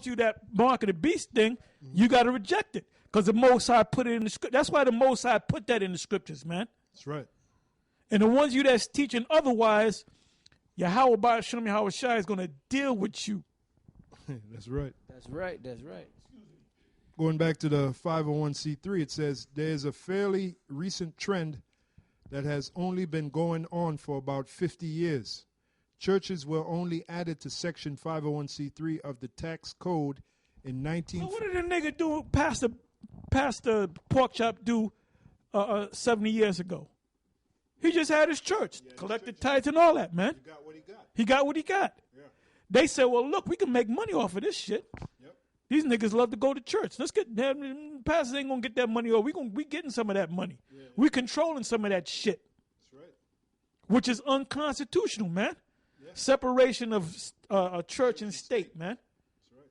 tells you that mark of the beast thing, you got to reject it. Because the Most High put it in the script. That's why the Most High put that in the scriptures, man. That's right. And the ones you that's teaching otherwise, Yahweh Ba'ashem Yahweh Shai is going to deal with you. That's right. That's right. That's right. Going back to the 501c3, it says there's a fairly recent trend that has only been going on for about 50 years. Churches were only added to Section 501c3 of the tax code in 19... So what did the nigga do, Pastor Pork Chop do 70 years ago? He just had his church, collected tithes and all that, man. He got what he got. He got what he got. Yeah. They said, well, look, we can make money off of this shit. Yep. These niggas love to go to church. Let's get that. Pastors ain't going to get that money, or we getting some of that money. Yeah. We controlling some of that shit. That's right. Which is unconstitutional, man. Yeah. Separation of church and state, man. That's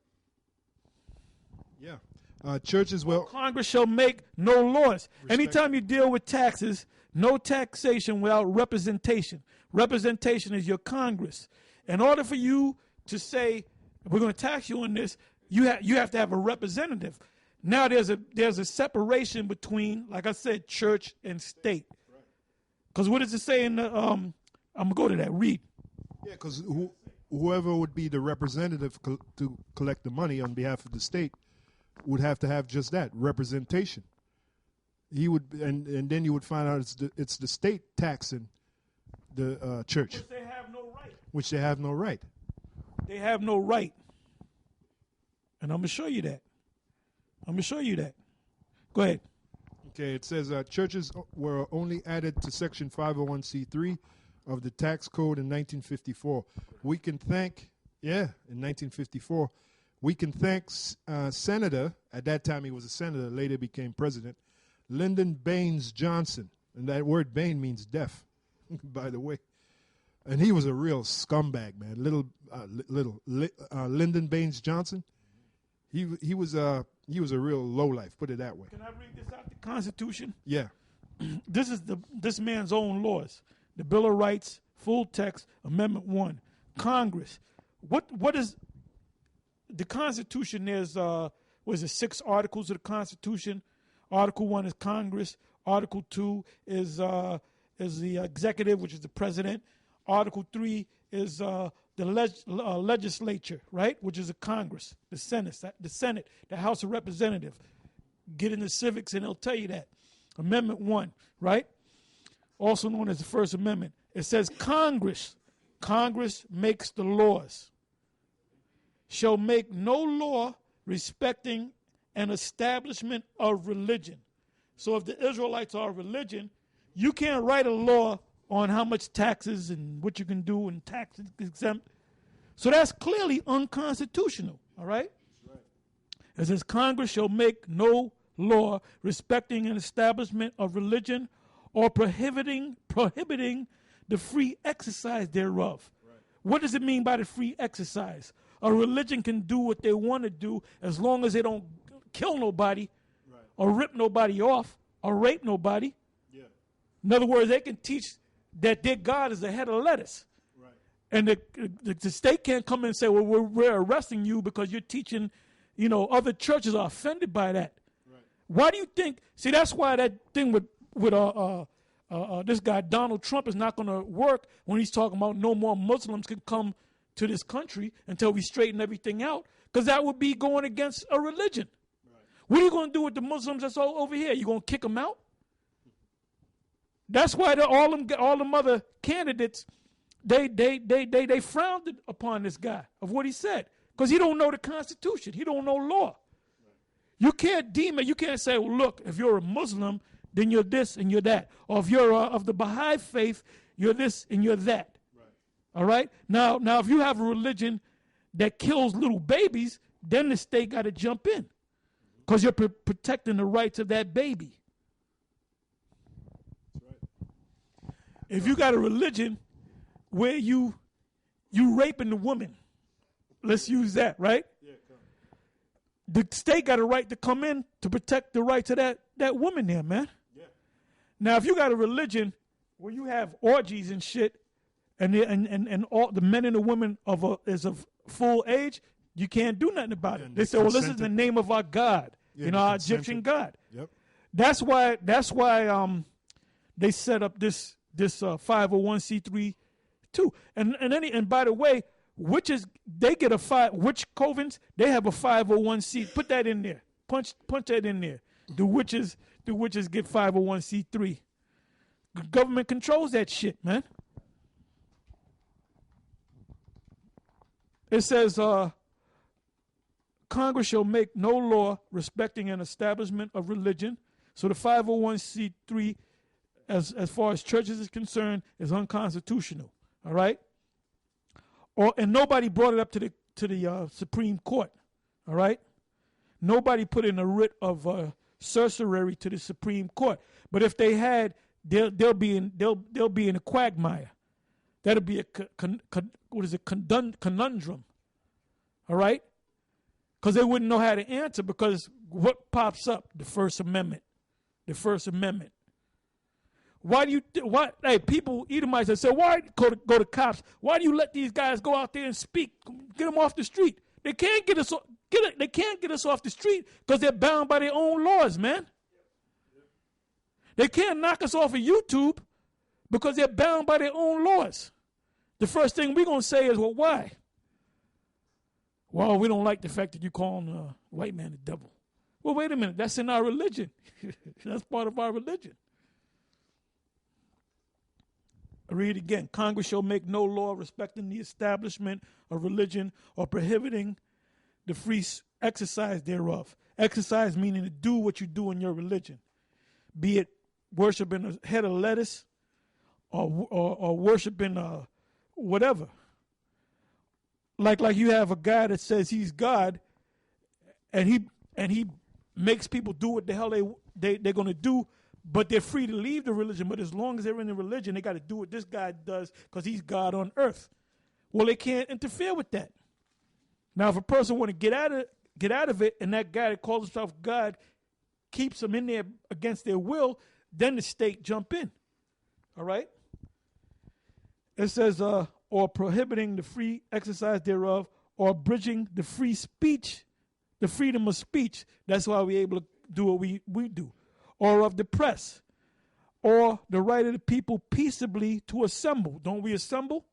right. Yeah. Churches will... Congress shall make no laws. Anytime you deal with taxes, no taxation without representation. Representation is your Congress. In order for you to say, we're going to tax you on this, you have to have a representative. Now there's a separation between, like I said, church and state. Because what does it say in the, I'm going to go to that, read. Yeah, because whoever would be the representative to collect the money on behalf of the state would have to have just that, representation. He would, and then you would find out it's the state taxing the church. Which they have no right. Which they have no right. They have no right. And I'm going to show you that. Go ahead. Okay, it says churches were only added to Section 501c3 of the tax code in 1954. We can thank, in 1954, we can thank Senator, at that time he was a senator, later became president, Lyndon Baines Johnson. And that word Bain means deaf, by the way. And he was a real scumbag, man. Lyndon Baines Johnson. He was a real lowlife, put it that way. Can I read this out the Constitution? Yeah. This is this man's own laws. The Bill of Rights, full text, Amendment 1. Congress. What is the Constitution? There's 6 articles of the Constitution. Article 1 is Congress. Article 2 is the executive, which is the president. Article 3 is the legislature, right, which is the Congress, the Senate, the House of Representatives. Get in the civics and they'll tell you that. Amendment 1, right, also known as the First Amendment. It says Congress makes the laws, shall make no law respecting an establishment of religion. So if the Israelites are a religion, you can't write a law on how much taxes and what you can do and tax exempt. So that's clearly unconstitutional, all right? That's right. It says Congress shall make no law respecting an establishment of religion or prohibiting the free exercise thereof. Right. What does it mean by the free exercise? A religion can do what they want to do as long as they don't kill nobody, right, or rip nobody off or rape nobody. Yeah. In other words, they can teach that their God is the head of lettuce. Right. And the state can't come in and say, well, we're arresting you because you're teaching, other churches are offended by that. Right. Why do you think, see, that's why that thing with this guy Donald Trump is not going to work when he's talking about no more Muslims can come to this country until we straighten everything out, because that would be going against a religion. Right. What are you going to do with the Muslims that's all over here? You going to kick them out? That's why all them other candidates, they frowned upon this guy of what he said, because he don't know the Constitution. He don't know law. Right. You can't deem it. You can't say, well, look, if you're a Muslim, then you're this and you're that. Or if you're of the Baha'i faith, you're this and you're that. Right. All right? Now, if you have a religion that kills little babies, then the state got to jump in, because you're protecting the rights of that baby. If you got a religion where you raping the woman, let's use that, right? Yeah, the state got a right to come in to protect the rights of that woman there, man. Yeah. Now, if you got a religion where you have orgies and shit, and all the men and the women is of full age, You can't do nothing about it. And They they say, well, this is consented. the name of our God, Yeah, they our consented. Egyptian God. Yep. That's why they set up this 501c3 too. And by the way, witches, they get witch covens, they have a 501c. Put that in there. Punch that in there. The witches get 501c3. The government controls that shit, man. It says, Congress shall make no law respecting an establishment of religion. So the 501c3, as far as churches is concerned, is unconstitutional. All right? And nobody brought it up to the Supreme Court. All right? Nobody put in a writ of certiorari to the Supreme Court. But if they had, they'll be in a quagmire. That'll be a conundrum. All right? Because they wouldn't know how to answer, because what pops up? The First Amendment. The First Amendment. Hey, people, Edomites, they say, why go to cops? Why do you let these guys go out there and speak? Get them off the street. They can't get us off the street because they're bound by their own laws, man. They can't knock us off of YouTube because they're bound by their own laws. The first thing we're going to say is, well, why? Well, we don't like the fact that you call the white man the devil. Well, wait a minute. That's in our religion. That's part of our religion. I read again. Congress shall make no law respecting the establishment of religion or prohibiting the free exercise thereof. Exercise meaning to do what you do in your religion. Be it worshiping a head of lettuce or worshiping whatever. Like you have a guy that says he's God, and he makes people do what the hell they're going to do, but they're free to leave the religion. But as long as they're in the religion, they got to do what this guy does because he's God on earth. Well, they can't interfere with that. Now, if a person want to get out of it, and that guy that calls himself God keeps them in there against their will, then the state jump in. All right? It says, or prohibiting the free exercise thereof, or abridging the free speech, the freedom of speech. That's why we're able to do what we do. Or of the press, or the right of the people peaceably to assemble. Don't we assemble?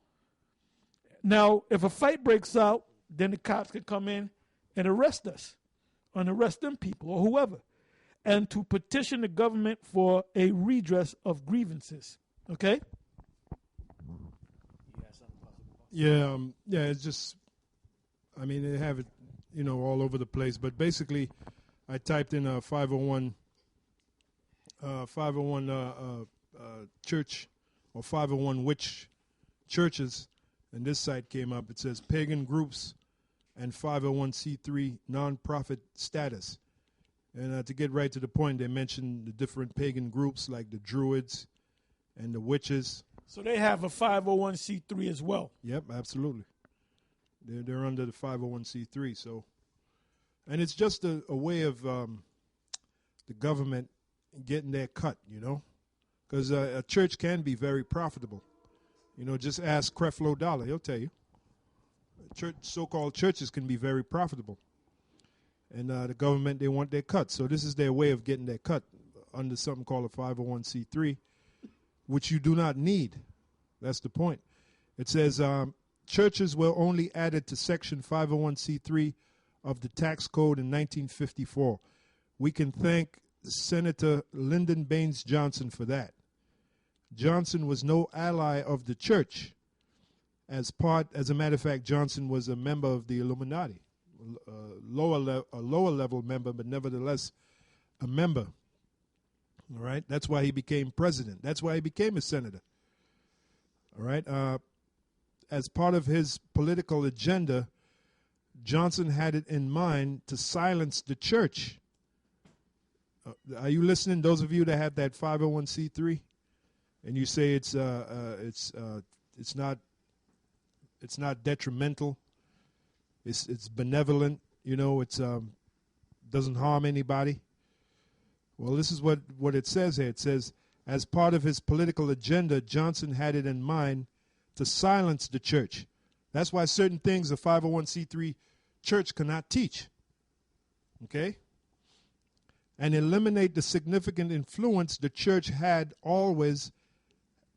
Now, if a fight breaks out, then the cops can come in and arrest us, and arrest them people or whoever, and to petition the government for a redress of grievances. Okay? Yeah, it's just, I mean, they have it, all over the place. But basically, I typed in a 501 church, or 501 witch churches, and this site came up. It says pagan groups and 501c3 nonprofit status. And to get right to the point, they mentioned the different pagan groups like the Druids and the witches. So they have a 501c3 as well. Yep, absolutely. They're under the 501c3. So, and it's just a way of the government getting their cut, because a church can be very profitable. Just ask Creflo Dollar; he'll tell you. So-called churches can be very profitable, and the government, they want their cut. So this is their way of getting their cut under something called a 501c3. Which you do not need. That's the point. It says churches were only added to Section 501c3 of the tax code in 1954. We can thank Senator Lyndon Baines Johnson for that. Johnson was no ally of the church. As a matter of fact, Johnson was a member of the Illuminati, a lower level member, but nevertheless a member. All right, that's why he became president. That's why he became a senator. All right, as part of his political agenda, Johnson had it in mind to silence the church. Are you listening? Those of you that have that 501c3, and you say it's not detrimental, it's benevolent, it's doesn't harm anybody. Well, this is what it says here. It says, as part of his political agenda, Johnson had it in mind to silence the church. That's why certain things a 501c3 church cannot teach. Okay? And eliminate the significant influence the church had always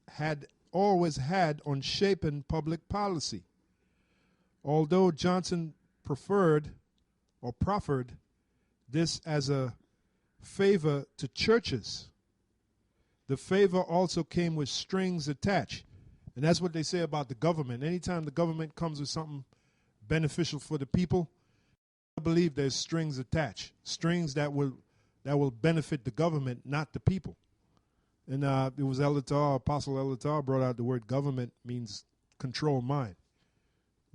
had on shaping public policy. Although Johnson proffered this as a favor to churches, the favor also came with strings attached. And that's what they say about the government. Anytime the government comes with something beneficial for the people, I believe there's strings attached, strings that will benefit the government, not the people. And it was Apostle Elatar brought out the word government means control mind.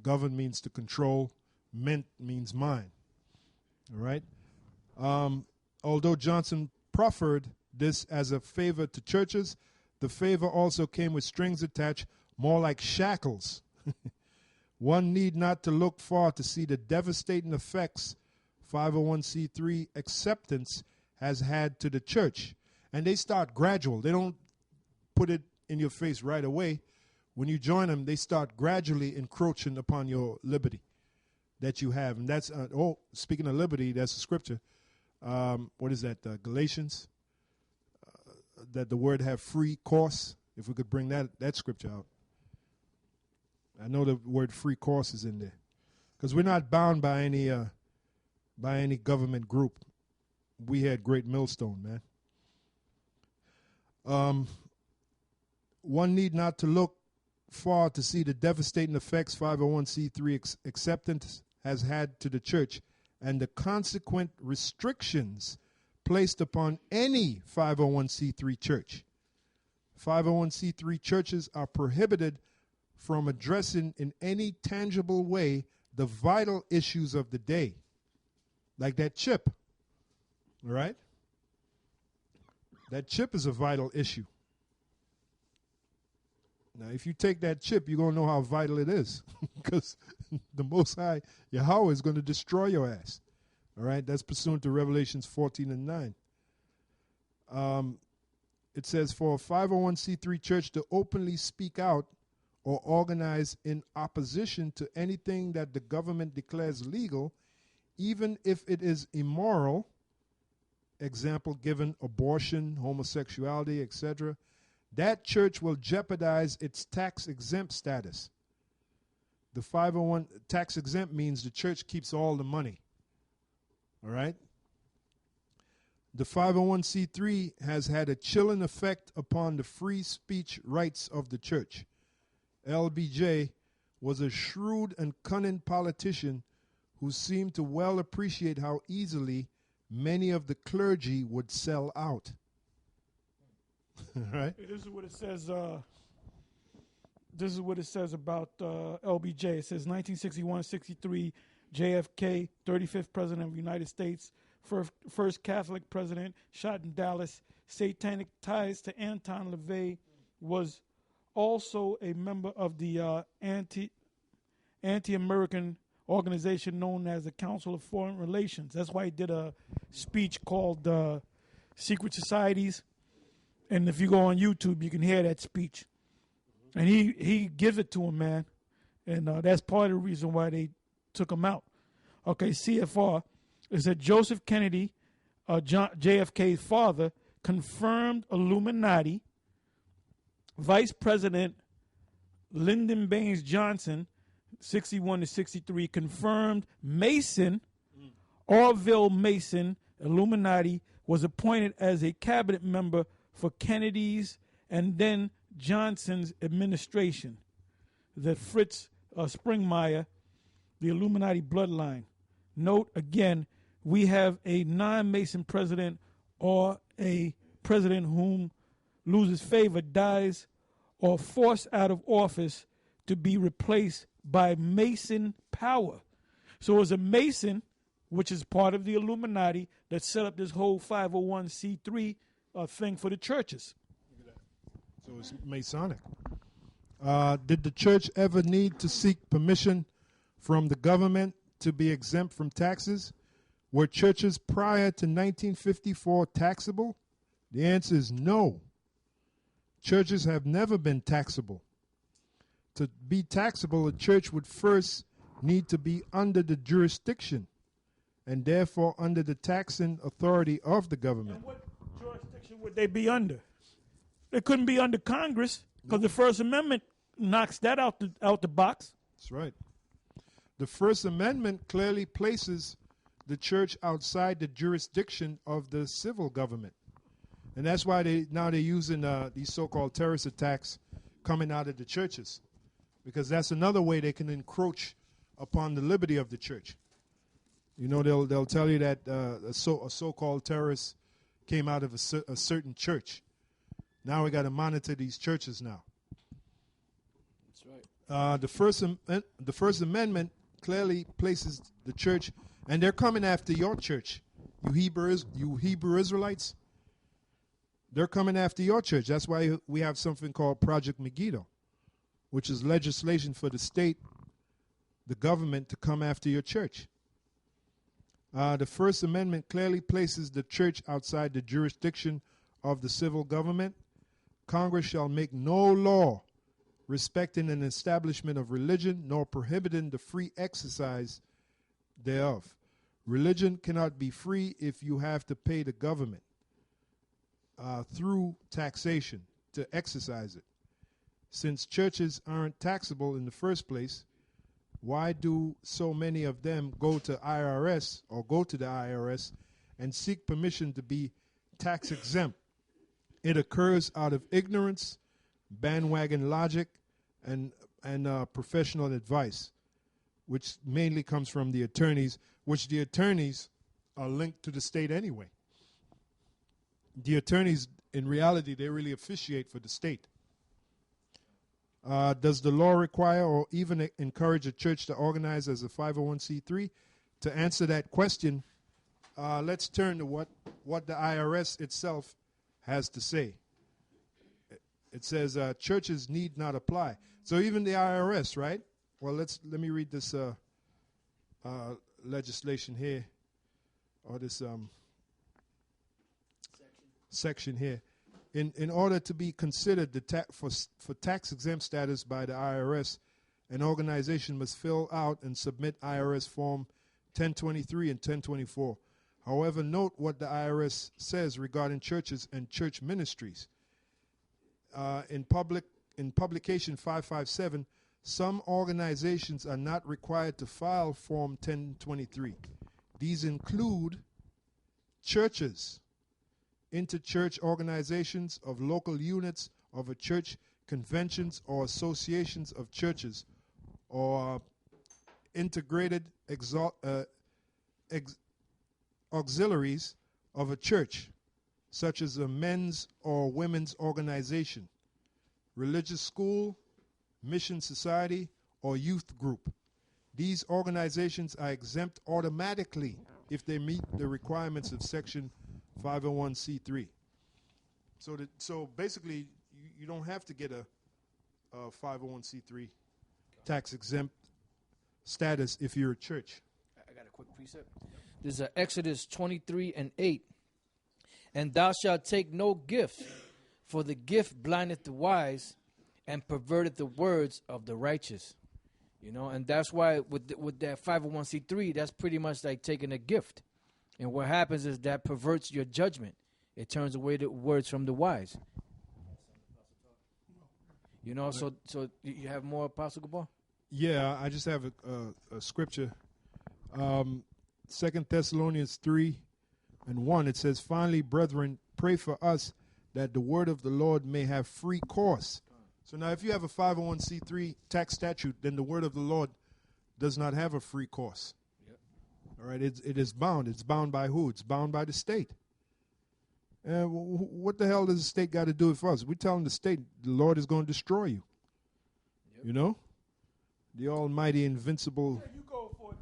Govern means to control, ment means mind. All right? Although Johnson proffered this as a favor to churches, the favor also came with strings attached, more like shackles. One need not to look far to see the devastating effects 501c3 acceptance has had to the church. And they start gradual. They don't put it in your face right away. When you join them, they start gradually encroaching upon your liberty that you have. And that's, speaking of liberty, that's the scripture. What is that? Galatians? That the word have free course. If we could bring that scripture out. I know the word free course is in there. Because we're not bound by any government group. We had Great Millstone, man. One need not to look far to see the devastating effects 501c3 acceptance has had to the church and the consequent restrictions placed upon any 501c3 church. 501c3 churches are prohibited from addressing in any tangible way the vital issues of the day, like that chip. All right? That chip is a vital issue. Now, if you take that chip, you're going to know how vital it is because the Most High, Yahweh, is going to destroy your ass. All right? That's pursuant to Revelations 14 and 9. It says, for a 501c3 church to openly speak out or organize in opposition to anything that the government declares legal, even if it is immoral, example given, abortion, homosexuality, etc., that church will jeopardize its tax-exempt status. The 501 tax-exempt means the church keeps all the money. All right? The 501c3 has had a chilling effect upon the free speech rights of the church. LBJ was a shrewd and cunning politician who seemed to well appreciate how easily many of the clergy would sell out. Right? This is what it says. This is what it says about LBJ. It says 1961-63, JFK, 35th President of the United States, first Catholic president, shot in Dallas. Satanic ties to Anton LaVey, was also a member of the anti-American organization known as the Council of Foreign Relations. That's why he did a speech called Secret Societies. And if you go on YouTube, you can hear that speech. And he gives it to him, man. And that's part of the reason why they took him out. Okay, CFR. It said Joseph Kennedy, JFK's father, confirmed Illuminati. Vice President Lyndon Baines Johnson, 61-63, confirmed Mason, Orville Mason, Illuminati, was appointed as a cabinet member for Kennedy's and then Johnson's administration. The Fritz Springmeier, the Illuminati bloodline. Note again, we have a non-Mason president or a president whom loses favor, dies, or forced out of office to be replaced by Mason power. So it was a Mason, which is part of the Illuminati, that set up this whole 501c3 thing for the churches. So it's Masonic. Did the church ever need to seek permission from the government to be exempt from taxes? Were churches prior to 1954 taxable? The answer is no. Churches have never been taxable. To be taxable, a church would first need to be under the jurisdiction and therefore under the taxing authority of the government. And what jurisdiction would they be under? They couldn't be under Congress because the First Amendment knocks that out the box. That's right. The First Amendment clearly places the church outside the jurisdiction of the civil government. And that's why they're using these so-called terrorist attacks coming out of the churches, because that's another way they can encroach upon the liberty of the church. You know, they'll tell you that a so-called terrorist came out of a certain church. Now we got to monitor these churches now. That's right. The First Amendment clearly places the church, and they're coming after your church, you Hebrew Israelites. They're coming after your church. That's why we have something called Project Megiddo, which is legislation for the state, the government, to come after your church. The First Amendment clearly places the church outside the jurisdiction of the civil government. Congress shall make no law respecting an establishment of religion, nor prohibiting the free exercise thereof. Religion cannot be free if you have to pay the government through taxation to exercise it. Since churches aren't taxable in the first place, why do so many of them go to the IRS and seek permission to be tax exempt? It occurs out of ignorance, bandwagon logic, and professional advice, which mainly comes from the attorneys, which the attorneys are linked to the state anyway. The attorneys, in reality, they really officiate for the state. Does the law require or even encourage a church to organize as a 501c3? To answer that question, let's turn to what the IRS itself has to say. It says churches need not apply. So even the IRS, right? Well, let me read this legislation here, or this section here. In order to be considered for tax exempt status by the IRS, an organization must fill out and submit IRS Form 1023 and 1024. However, note what the IRS says regarding churches and church ministries. In publication 557, some organizations are not required to file Form 1023. These include churches, interchurch organizations of local units of a church, conventions or associations of churches, or integrated auxiliaries of a church, such as a men's or women's organization, religious school, mission society, or youth group. These organizations are exempt automatically if they meet the requirements of Section 501c3. So basically, you don't have to get a 501c3 tax exempt status if you're a church. I got a quick precept. There's Exodus 23:8. And thou shalt take no gift, for the gift blindeth the wise and perverteth the words of the righteous. You know, and that's why with that 501c3, that's pretty much like taking a gift. And what happens is that perverts your judgment. It turns away the words from the wise. You know, so you have more, Apostle Gabar? Yeah, I just have a scripture. 2 Thessalonians 3:1, it says, finally, brethren, pray for us that the word of the Lord may have free course. So now if you have a 501c3 tax statute, then the word of the Lord does not have a free course. Yep. All right, it is bound. It's bound by who? It's bound by the state. What the hell does the state got to do with us? We're telling the state the Lord is going to destroy you. Yep. You know? The almighty, invincible. Yeah, you go for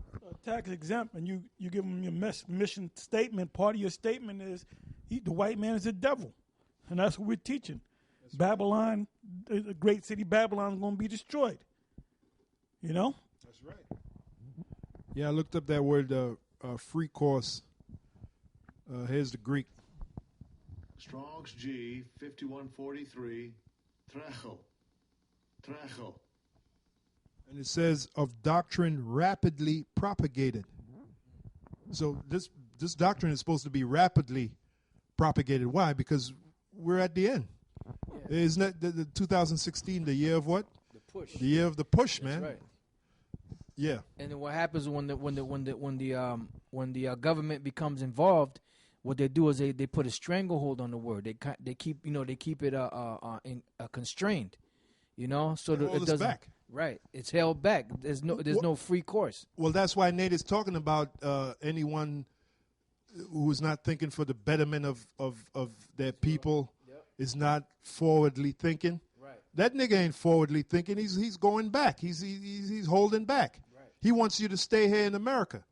tax exempt and you give them your mission statement. Part of your statement is the white man is a devil. And that's what we're teaching. That's Babylon, right. The great city Babylon is going to be destroyed. You know? That's right. Yeah, I looked up that word, free course. Here's the Greek. Strong's G, 5143, trecho. And it says of doctrine rapidly propagated. So this doctrine is supposed to be rapidly propagated. Why? Because we're at the end. Yeah. Isn't that the 2016 the year of what? The push. The year of the push, That's man. right. Yeah. And then what happens when the government becomes involved? What they do is they put a stranglehold on the word. They keep it constrained, so that Hold it us doesn't. back. Right, it's held back. There's no free course. Well, that's why Nate is talking about anyone who's not thinking for the betterment of their people is not forwardly thinking. Right. That nigga ain't forwardly thinking. He's going back. He's holding back. Right. He wants you to stay here in America.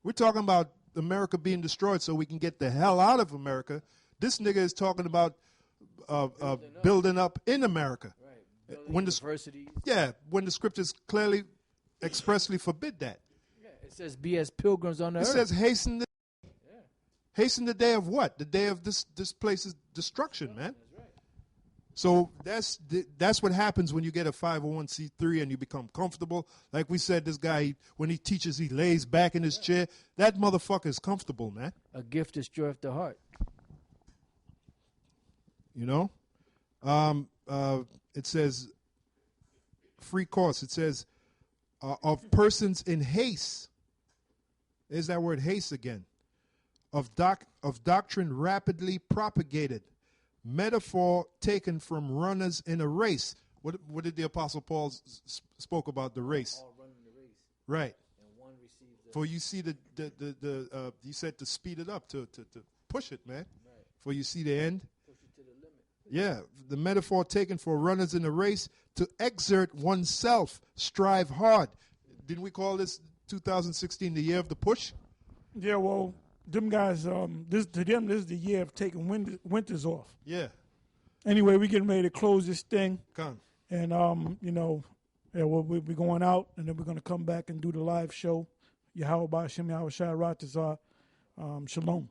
We're talking about America being destroyed so we can get the hell out of America. This nigga is talking about building up in America. Right. When Universities. when the scriptures clearly expressly forbid that. Yeah, it says, "Be as pilgrims on the It earth." says hasten the day of what? The day of this place's destruction, man. That's right. So that's what happens when you get a 501c3 and you become comfortable. Like we said, this guy, when he teaches, he lays back in his chair. That motherfucker is comfortable, man. A gift destroyeth the heart. It says free course. It says of persons in haste. There's that word haste again. Of doctrine rapidly propagated. Metaphor taken from runners in a race. What did the Apostle Paul spoke about the race? All running the race. Right. And one receives the For you see the you said to speed it up, to push it, man. right. For you see the end. Push it to the limit. Yeah, the metaphor taken for runners in a race to exert oneself, strive hard. Didn't we call this 2016 the year of the push? Yeah, well, them guys, this is the year of taking winters off. Yeah. Anyway, we're getting ready to close this thing. Come. And, we'll be going out, and then we're going to come back and do the live show. Yahweh Ba'Shem Yahweh Shai Ratazar. Shalom.